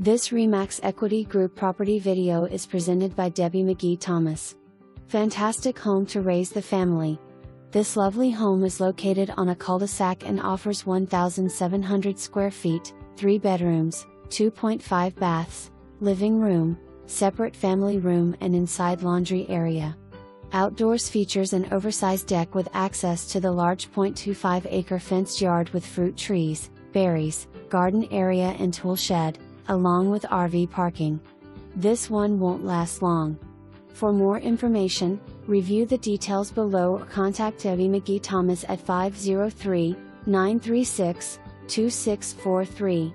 This Remax Equity Group property video is presented by Debbie McGee-Thomas. Fantastic home to raise the family. This lovely home is located on a cul-de-sac and offers 1,700 square feet, 3 bedrooms, 2.5 baths, living room, separate family room and inside laundry area. Outdoors features an oversized deck with access to the large 0.25 acre fenced yard with fruit trees, berries, garden area and tool shed, along with RV parking. This one won't last long. For more information, review the details below or contact Debbie McGee-Thomas at 503-936-2643.